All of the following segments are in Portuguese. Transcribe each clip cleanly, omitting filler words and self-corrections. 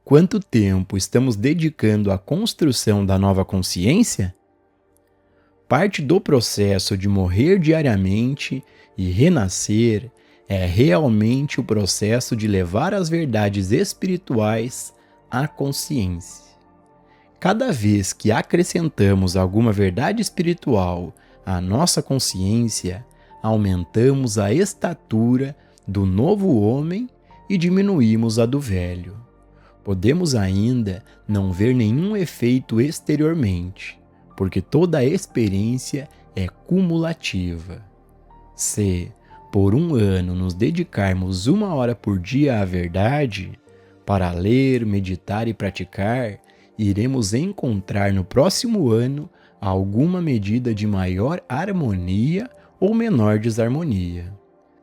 Quanto tempo estamos dedicando à construção da nova consciência? Parte do processo de morrer diariamente e renascer é realmente o processo de levar as verdades espirituais à consciência. Cada vez que acrescentamos alguma verdade espiritual à nossa consciência, aumentamos a estatura do novo homem e diminuímos a do velho. Podemos ainda não ver nenhum efeito exteriormente, porque toda a experiência é cumulativa. Se, por um ano, nos dedicarmos 1 hora por dia à verdade, para ler, meditar e praticar, iremos encontrar no próximo ano alguma medida de maior harmonia ou menor desarmonia.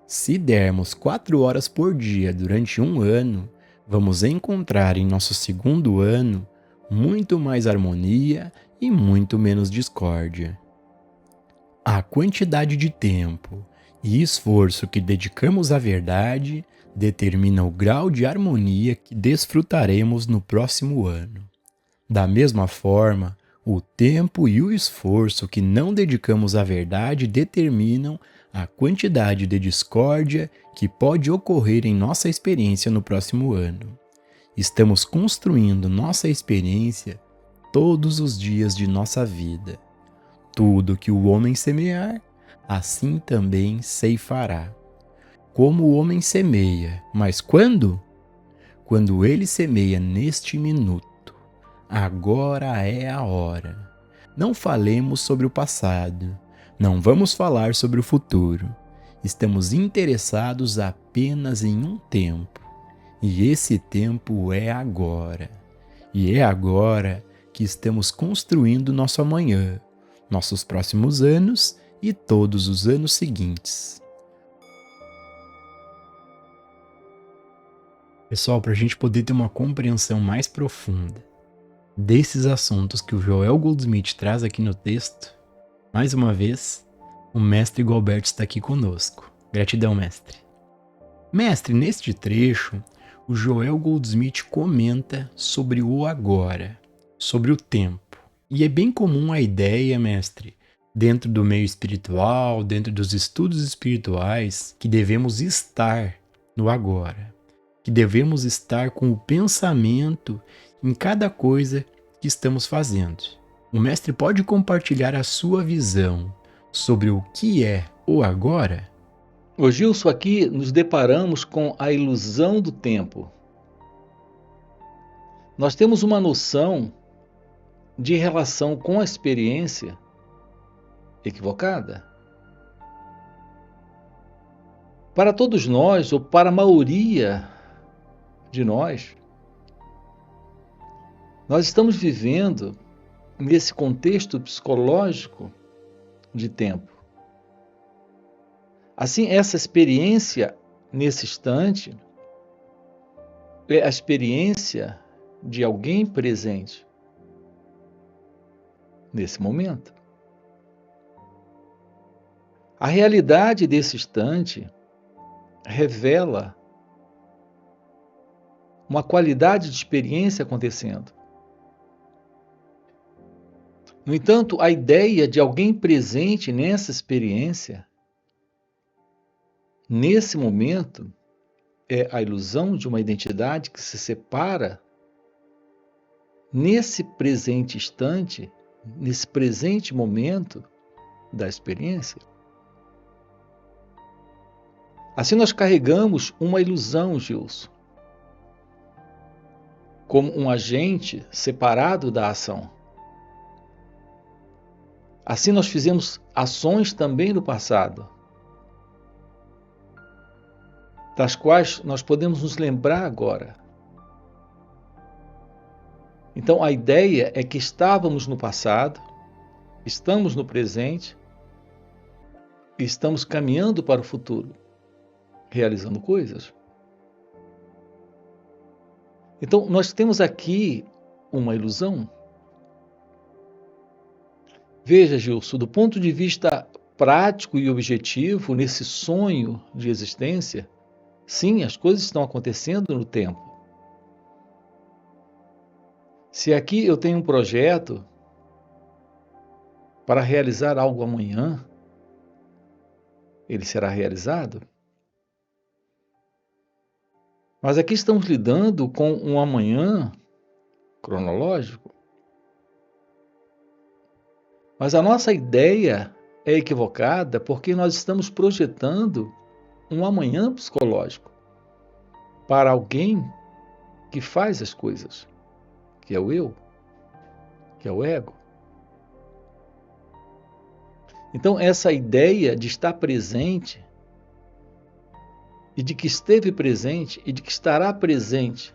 Se dermos 4 horas por dia durante um ano, vamos encontrar em nosso segundo ano muito mais harmonia e muito menos discórdia. A quantidade de tempo e esforço que dedicamos à verdade determina o grau de harmonia que desfrutaremos no próximo ano. Da mesma forma, o tempo e o esforço que não dedicamos à verdade determinam a quantidade de discórdia que pode ocorrer em nossa experiência no próximo ano. Estamos construindo nossa experiência todos os dias de nossa vida. Tudo que o homem semear, assim também ceifará. Como o homem semeia, mas quando? Quando ele semeia neste minuto. Agora é a hora. Não falemos sobre o passado. Não vamos falar sobre o futuro. Estamos interessados apenas em um tempo. E esse tempo é agora. E é agora que estamos construindo nosso amanhã, nossos próximos anos e todos os anos seguintes. Pessoal, para a gente poder ter uma compreensão mais profunda desses assuntos que o Joel Goldsmith traz aqui no texto, mais uma vez, o mestre Gualberto está aqui conosco. Gratidão, mestre. Mestre, neste trecho, o Joel Goldsmith comenta sobre o agora, sobre o tempo. E é bem comum a ideia, mestre, dentro do meio espiritual, dentro dos estudos espirituais, que devemos estar no agora, que devemos estar com o pensamento em cada coisa que estamos fazendo. O mestre pode compartilhar a sua visão sobre o que é o agora? Ô Gilson, aqui nos deparamos com a ilusão do tempo. Nós temos uma noção de relação com a experiência equivocada. Para todos nós, ou para a maioria de nós estamos vivendo nesse contexto psicológico de tempo. Assim, essa experiência nesse instante é a experiência de alguém presente nesse momento. A realidade desse instante revela uma qualidade de experiência acontecendo. No entanto, a ideia de alguém presente nessa experiência, nesse momento, é a ilusão de uma identidade que se separa nesse presente instante, nesse presente momento da experiência. Assim nós carregamos uma ilusão, Gilson, como um agente separado da ação. Assim nós fizemos ações também no passado, das quais nós podemos nos lembrar agora. Então a ideia é que estávamos no passado, estamos no presente e estamos caminhando para o futuro, realizando coisas. Então nós temos aqui uma ilusão. Veja, Gilson, do ponto de vista prático e objetivo, nesse sonho de existência, sim, as coisas estão acontecendo no tempo. Se aqui eu tenho um projeto para realizar algo amanhã, ele será realizado. Mas aqui estamos lidando com um amanhã cronológico. Mas a nossa ideia é equivocada porque nós estamos projetando um amanhã psicológico para alguém que faz as coisas, que é o eu, que é o ego. Então, essa ideia de estar presente e de que esteve presente e de que estará presente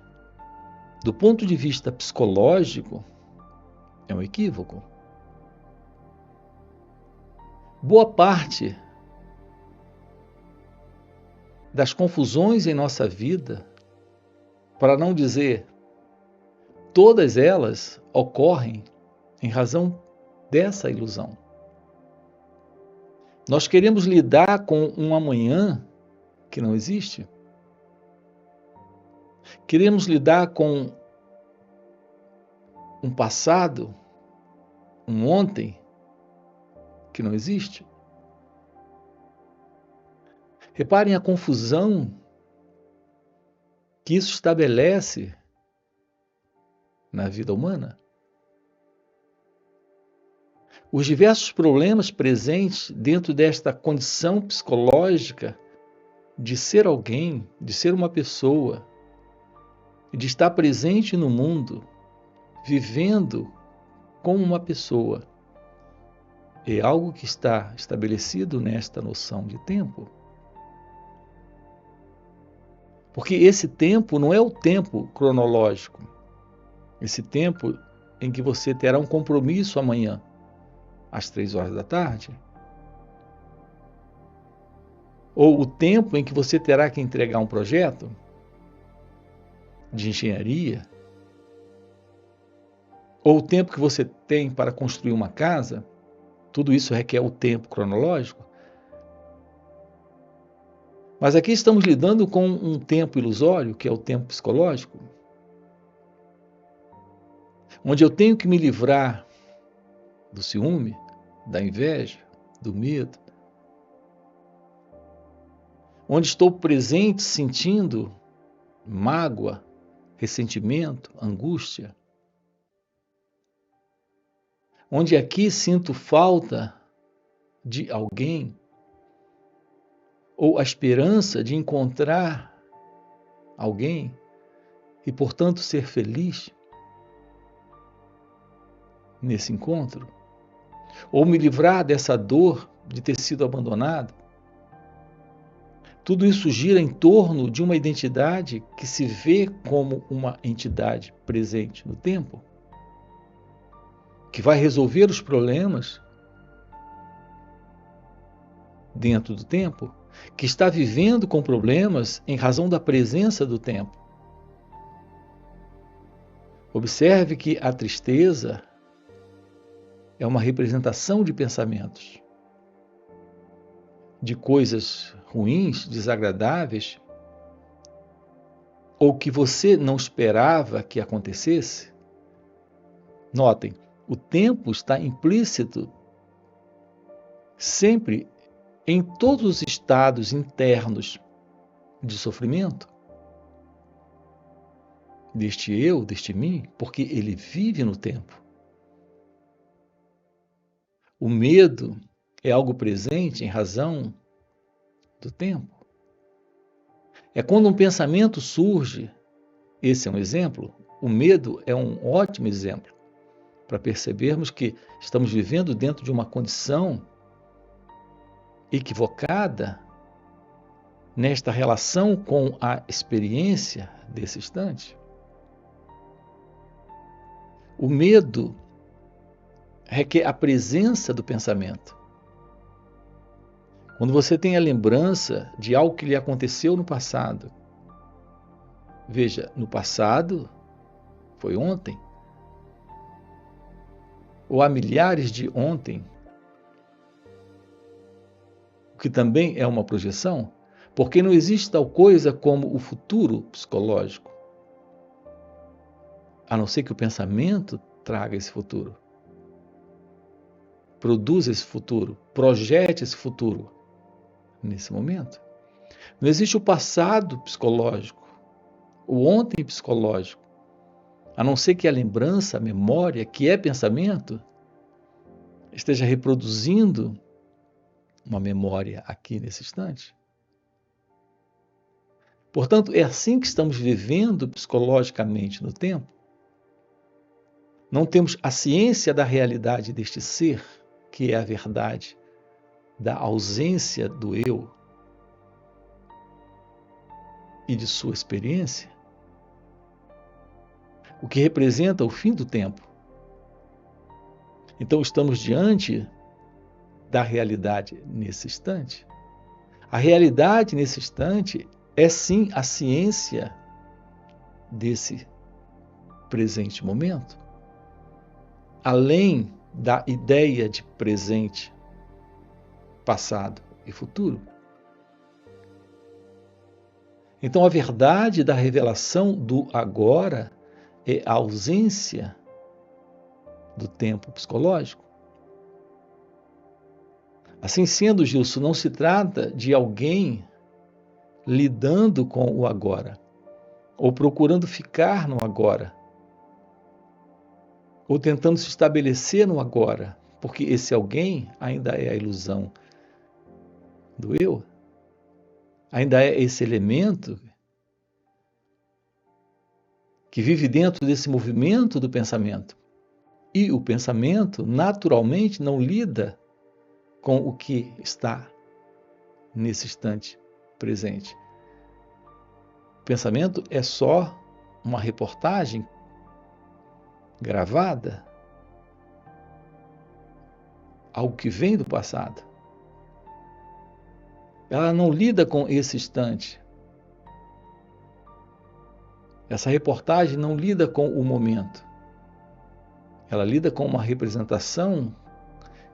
do ponto de vista psicológico é um equívoco. Boa parte das confusões em nossa vida, para não dizer todas elas, ocorrem em razão dessa ilusão. Nós queremos lidar com um amanhã que não existe. Queremos lidar com um passado, um ontem que não existe. Reparem a confusão que isso estabelece na vida humana. Os diversos problemas presentes dentro desta condição psicológica de ser alguém, de ser uma pessoa, de estar presente no mundo, vivendo como uma pessoa, é algo que está estabelecido nesta noção de tempo. Porque esse tempo não é o tempo cronológico, esse tempo em que você terá um compromisso amanhã, às 3 horas da tarde, ou o tempo em que você terá que entregar um projeto de engenharia, ou o tempo que você tem para construir uma casa, tudo isso requer o tempo cronológico. Mas aqui estamos lidando com um tempo ilusório, que é o tempo psicológico, onde eu tenho que me livrar do ciúme, da inveja, do medo, onde estou presente sentindo mágoa, ressentimento, angústia, onde aqui sinto falta de alguém ou a esperança de encontrar alguém e, portanto, ser feliz nesse encontro, ou me livrar dessa dor de ter sido abandonado. Tudo isso gira em torno de uma identidade que se vê como uma entidade presente no tempo, que vai resolver os problemas dentro do tempo, que está vivendo com problemas em razão da presença do tempo. Observe que a tristeza é uma representação de pensamentos, de coisas ruins, desagradáveis, ou que você não esperava que acontecesse. Notem, o tempo está implícito sempre em todos os estados internos de sofrimento deste eu, deste mim, porque ele vive no tempo. O medo é algo presente em razão do tempo. É quando um pensamento surge, esse é um exemplo, o medo é um ótimo exemplo para percebermos que estamos vivendo dentro de uma condição equivocada nesta relação com a experiência desse instante. O medo requer a presença do pensamento. Quando você tem a lembrança de algo que lhe aconteceu no passado, veja, no passado foi ontem, ou há milhares de ontem, o que também é uma projeção, porque não existe tal coisa como o futuro psicológico. a não ser que o pensamento traga esse futuro. Produza esse futuro, projete esse futuro nesse momento. Não existe o passado psicológico, o ontem psicológico, a não ser que a lembrança, a memória, que é pensamento, esteja reproduzindo uma memória aqui nesse instante. Portanto, é assim que estamos vivendo psicologicamente no tempo. Não temos a ciência da realidade deste ser, que é a verdade, da ausência do eu e de sua experiência, o que representa o fim do tempo. Então, estamos diante da realidade nesse instante. A realidade nesse instante é sim a ciência desse presente momento, além da ideia de presente, passado e futuro. Então, a verdade da revelação do agora é a ausência do tempo psicológico. Assim sendo, Gilson, não se trata de alguém lidando com o agora, ou procurando ficar no agora, ou tentando se estabelecer no agora, porque esse alguém ainda é a ilusão do eu, ainda é esse elemento que vive dentro desse movimento do pensamento. E o pensamento, naturalmente, não lida com o que está nesse instante presente. O pensamento é só uma reportagem gravada, algo que vem do passado. Ela não lida com esse instante. Essa reportagem não lida com o momento. Ela lida com uma representação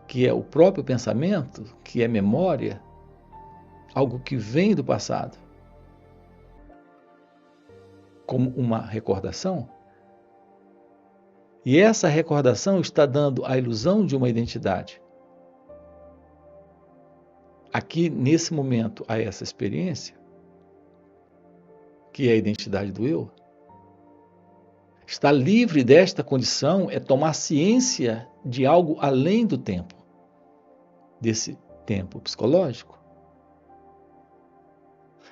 que é o próprio pensamento, que é memória, algo que vem do passado, como uma recordação. E essa recordação está dando a ilusão de uma identidade. Aqui, nesse momento, a essa experiência, que é a identidade do eu, estar livre desta condição é tomar ciência de algo além do tempo, desse tempo psicológico.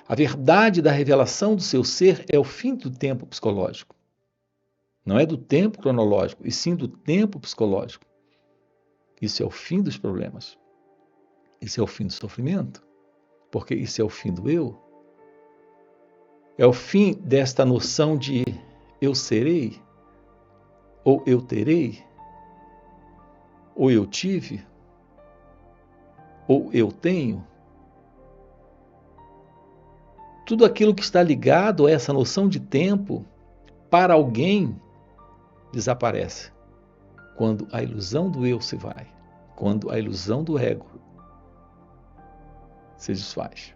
A verdade da revelação do seu ser é o fim do tempo psicológico. Não é do tempo cronológico, e sim do tempo psicológico. Isso é o fim dos problemas. Isso é o fim do sofrimento, porque isso é o fim do eu. É o fim desta noção de eu serei, ou eu terei, ou eu tive, ou eu tenho. Tudo aquilo que está ligado a essa noção de tempo, para alguém, desaparece quando a ilusão do eu se vai, quando a ilusão do ego se desfaz.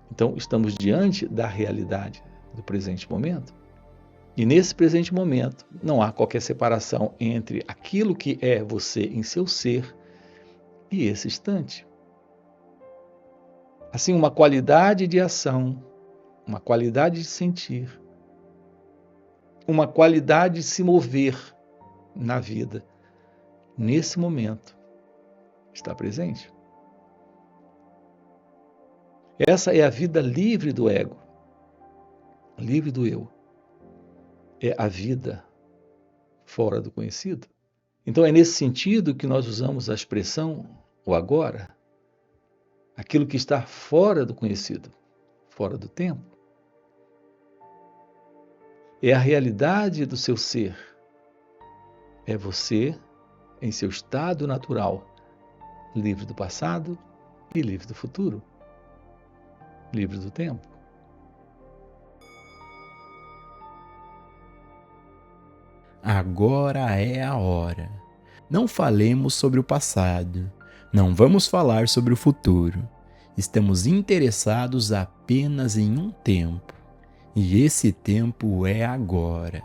Então, estamos diante da realidade do presente momento, e nesse presente momento não há qualquer separação entre aquilo que é você em seu ser e esse instante. Assim, uma qualidade de ação, uma qualidade de sentir, uma qualidade de se mover na vida, nesse momento, está presente. Essa é a vida livre do ego, livre do eu. É a vida fora do conhecido. Então é nesse sentido que nós usamos a expressão o agora, aquilo que está fora do conhecido, fora do tempo. É a realidade do seu ser. É você em seu estado natural, livre do passado e livre do futuro, livre do tempo. Agora é a hora. Não falemos sobre o passado. Não vamos falar sobre o futuro. Estamos interessados apenas em um tempo. E esse tempo é agora.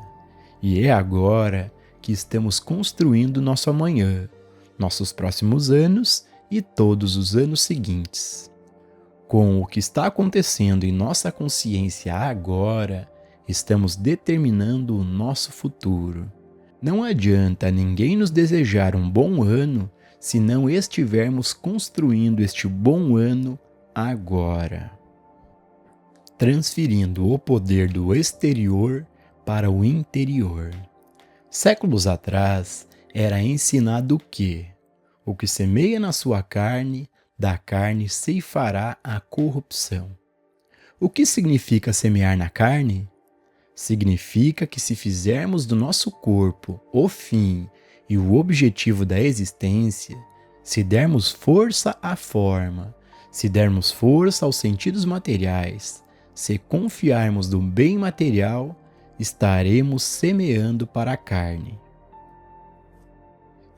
E é agora que estamos construindo nosso amanhã, nossos próximos anos e todos os anos seguintes. Com o que está acontecendo em nossa consciência agora, estamos determinando o nosso futuro. Não adianta ninguém nos desejar um bom ano se não estivermos construindo este bom ano agora. Transferindo o poder do exterior para o interior. Séculos atrás, era ensinado que o que semeia na sua carne, da carne ceifará a corrupção. O que significa semear na carne? Significa que se fizermos do nosso corpo o fim e o objetivo da existência, se dermos força à forma, se dermos força aos sentidos materiais, se confiarmos no bem material, estaremos semeando para a carne.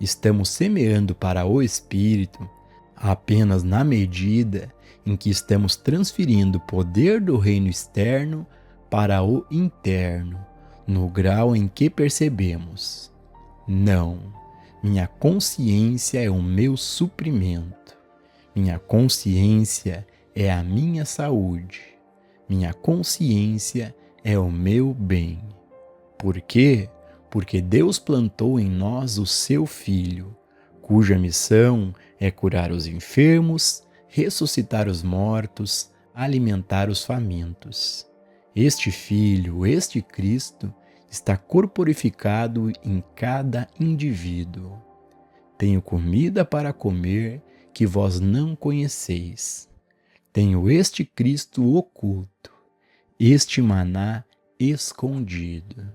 Estamos semeando para o espírito apenas na medida em que estamos transferindo o poder do reino externo para o interno, no grau em que percebemos: não, minha consciência é o meu suprimento, minha consciência é a minha saúde, minha consciência é o meu bem. Por quê? Porque Deus plantou em nós o seu Filho, cuja missão é curar os enfermos, ressuscitar os mortos, alimentar os famintos. Este Filho, este Cristo, está corporificado em cada indivíduo. Tenho comida para comer que vós não conheceis. Tenho este Cristo oculto, este maná escondido.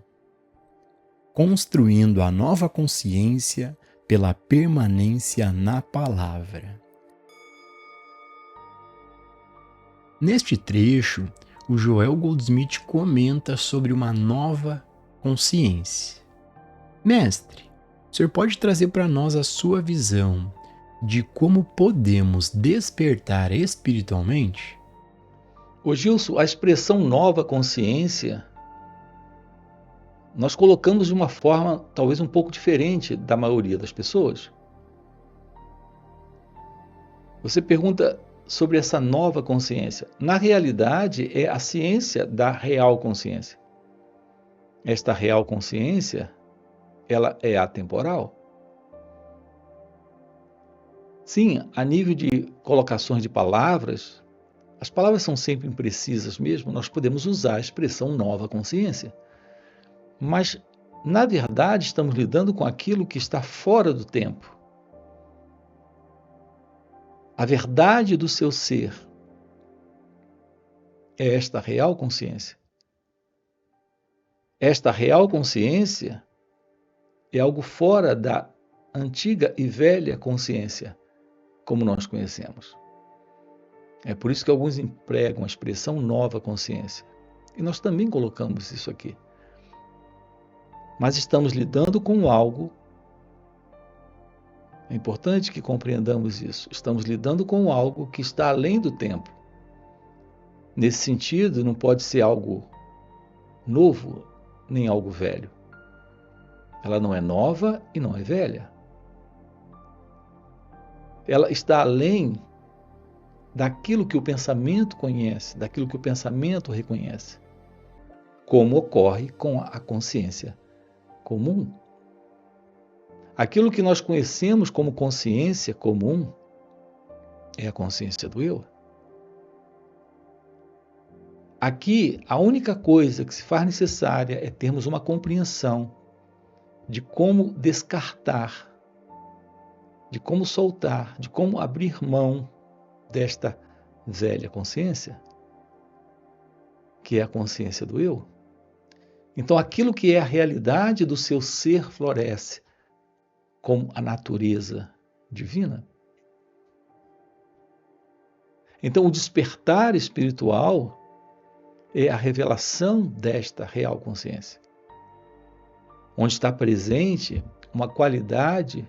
Construindo a nova consciência pela permanência na palavra. Neste trecho, o Joel Goldsmith comenta sobre uma nova consciência. Mestre, o senhor pode trazer para nós a sua visão de como podemos despertar espiritualmente? Ô Gilson, a expressão nova consciência nós colocamos de uma forma talvez um pouco diferente da maioria das pessoas. Você pergunta sobre essa nova consciência. Na realidade, é a ciência da real consciência. Esta real consciência, ela é atemporal. Sim, a nível de colocações de palavras, as palavras são sempre imprecisas mesmo, nós podemos usar a expressão nova consciência. Mas, na verdade, estamos lidando com aquilo que está fora do tempo. A verdade do seu ser é esta real consciência. Esta real consciência é algo fora da antiga e velha consciência, como nós conhecemos. É por isso que alguns empregam a expressão nova consciência. E nós também colocamos isso aqui. Mas estamos lidando com algo. É importante que compreendamos isso. Estamos lidando com algo que está além do tempo. Nesse sentido, não pode ser algo novo, nem algo velho. Ela não é nova e não é velha. Ela está além daquilo que o pensamento conhece, daquilo que o pensamento reconhece, como ocorre com a consciência comum. Aquilo que nós conhecemos como consciência comum é a consciência do eu. Aqui, a única coisa que se faz necessária é termos uma compreensão de como descartar, de como soltar, de como abrir mão desta velha consciência, que é a consciência do eu. Então, aquilo que é a realidade do seu ser floresce como a natureza divina. Então, o despertar espiritual é a revelação desta real consciência, onde está presente uma qualidade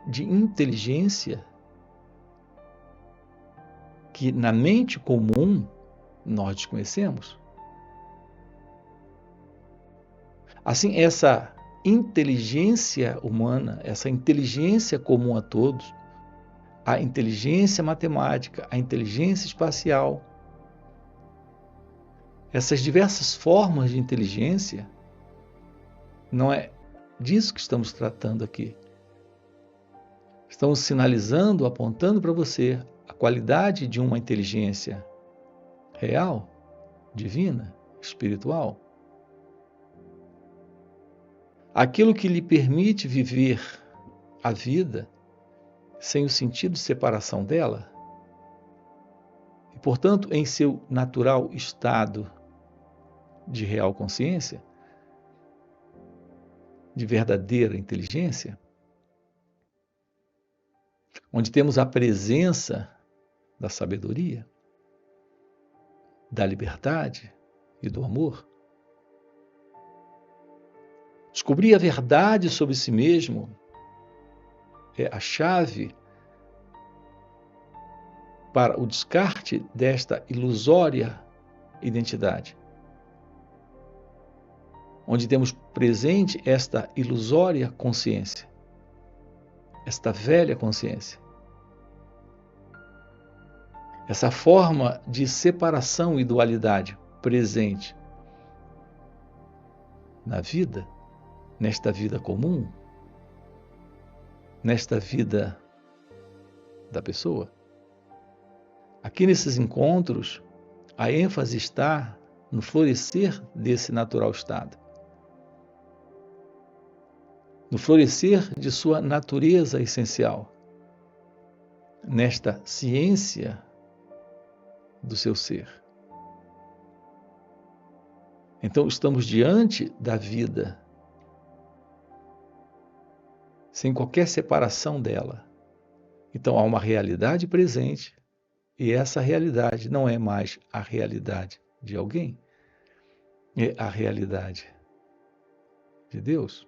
de inteligência que na mente comum nós desconhecemos. Assim, essa inteligência humana, essa inteligência comum a todos, a inteligência matemática, a inteligência espacial, essas diversas formas de inteligência, não é disso que estamos tratando aqui. Estamos sinalizando, apontando para você a qualidade de uma inteligência real, divina, espiritual. Aquilo que lhe permite viver a vida sem o sentido de separação dela, e, portanto, em seu natural estado de real consciência, de verdadeira inteligência, onde temos a presença da sabedoria, da liberdade e do amor. Descobrir a verdade sobre si mesmo é a chave para o descarte desta ilusória identidade, onde temos presente esta ilusória consciência, esta velha consciência, essa forma de separação e dualidade presente na vida, nesta vida comum, nesta vida da pessoa. Aqui nesses encontros, a ênfase está no florescer desse natural estado, no florescer de sua natureza essencial, nesta ciência do seu ser. Então, estamos diante da vida, sem qualquer separação dela. Então, há uma realidade presente, e essa realidade não é mais a realidade de alguém, é a realidade de Deus.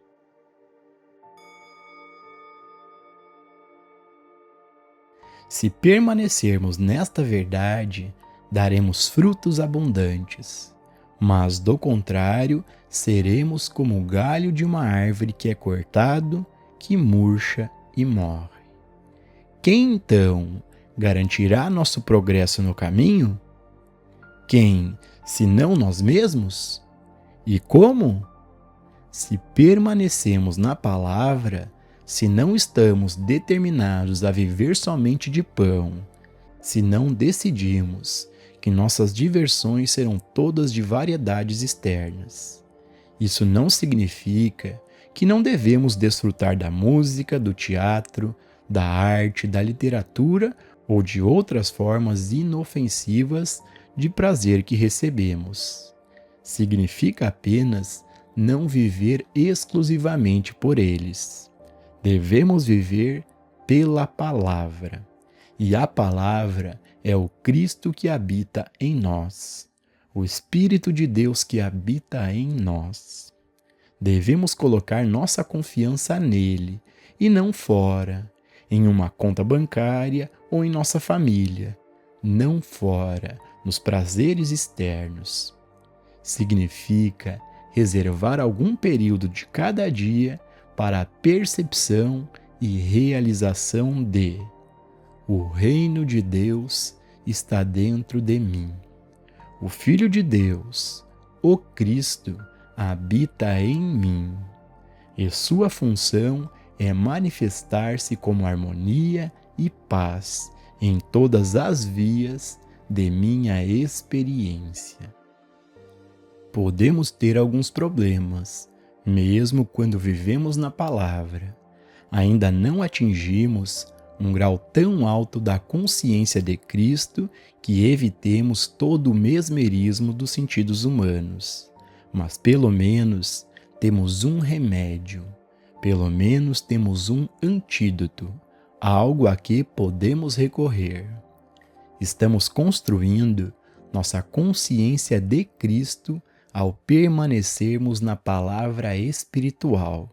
Se permanecermos nesta verdade, daremos frutos abundantes, mas do contrário, seremos como o galho de uma árvore que é cortado, que murcha e morre. Quem então garantirá nosso progresso no caminho? Quem, senão nós mesmos? E como? Se permanecemos na palavra, se não estamos determinados a viver somente de pão, se não decidimos que nossas diversões serão todas de variedades externas. Isso não significa que não devemos desfrutar da música, do teatro, da arte, da literatura ou de outras formas inofensivas de prazer que recebemos. Significa apenas não viver exclusivamente por eles. Devemos viver pela palavra. E a palavra é o Cristo que habita em nós, o Espírito de Deus que habita em nós. Devemos colocar nossa confiança nele e não fora, em uma conta bancária ou em nossa família, não fora, nos prazeres externos. Significa reservar algum período de cada dia para a percepção e realização de: o reino de Deus está dentro de mim. O Filho de Deus, o Cristo, habita em mim. E sua função é manifestar-se como harmonia e paz em todas as vias de minha experiência. Podemos ter alguns problemas, mesmo quando vivemos na palavra. Ainda não atingimos um grau tão alto da consciência de Cristo que evitemos todo o mesmerismo dos sentidos humanos. Mas pelo menos temos um remédio, pelo menos temos um antídoto, algo a que podemos recorrer. Estamos construindo nossa consciência de Cristo ao permanecermos na palavra espiritual,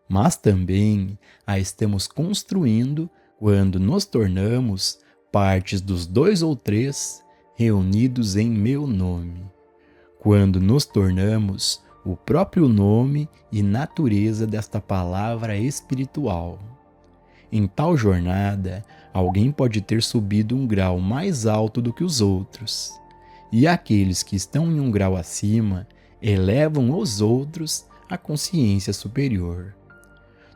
mas também a estamos construindo quando nos tornamos partes dos 2 ou 3 reunidos em meu nome, quando nos tornamos o próprio nome e natureza desta palavra espiritual. Em tal jornada, alguém pode ter subido um grau mais alto do que os outros, e aqueles que estão em um grau acima elevam os outros à consciência superior.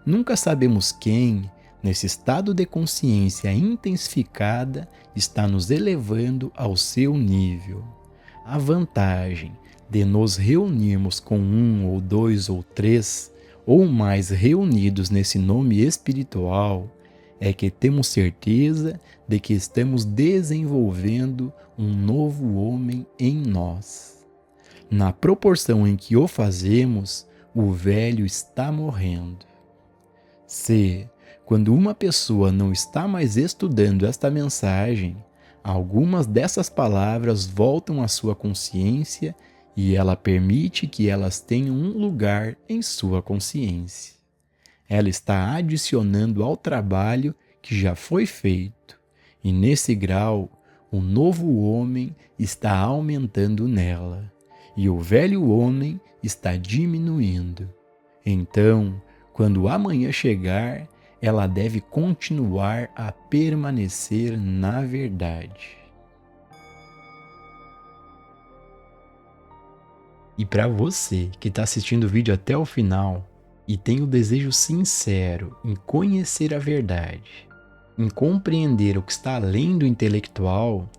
Nunca sabemos quem, nesse estado de consciência intensificada, está nos elevando ao seu nível. A vantagem de nos reunirmos com 1 ou 2 ou 3 ou mais reunidos nesse nome espiritual é que temos certeza de que estamos desenvolvendo um novo homem em nós. Na proporção em que o fazemos, o velho está morrendo. Se, quando uma pessoa não está mais estudando esta mensagem, algumas dessas palavras voltam à sua consciência e ela permite que elas tenham um lugar em sua consciência. Ela está adicionando ao trabalho que já foi feito, e nesse grau, o novo homem está aumentando nela, e o velho homem está diminuindo. Então, quando amanhã chegar, ela deve continuar a permanecer na verdade. E para você que está assistindo o vídeo até o final e tem o desejo sincero em conhecer a verdade, em compreender o que está além do intelectual,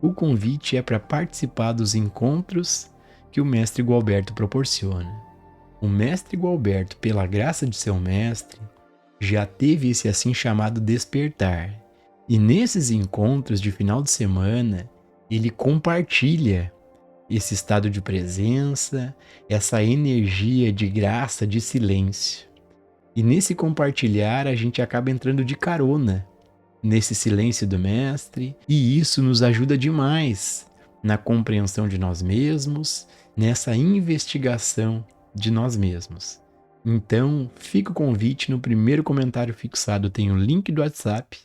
o convite é para participar dos encontros que o Mestre Gualberto proporciona. O Mestre Gualberto, pela graça de seu mestre, já teve esse assim chamado despertar. E nesses encontros de final de semana, ele compartilha esse estado de presença, essa energia de graça, de silêncio. E nesse compartilhar, a gente acaba entrando de carona nesse silêncio do mestre, e isso nos ajuda demais na compreensão de nós mesmos, nessa investigação de nós mesmos. Então, fica o convite, no primeiro comentário fixado tem o link do WhatsApp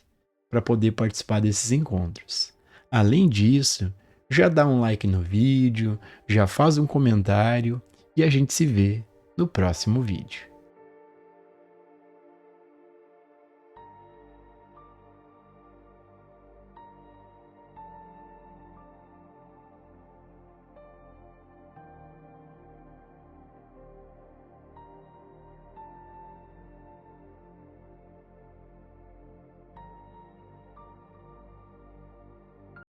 para poder participar desses encontros. Além disso, já dá um like no vídeo, já faz um comentário e a gente se vê no próximo vídeo.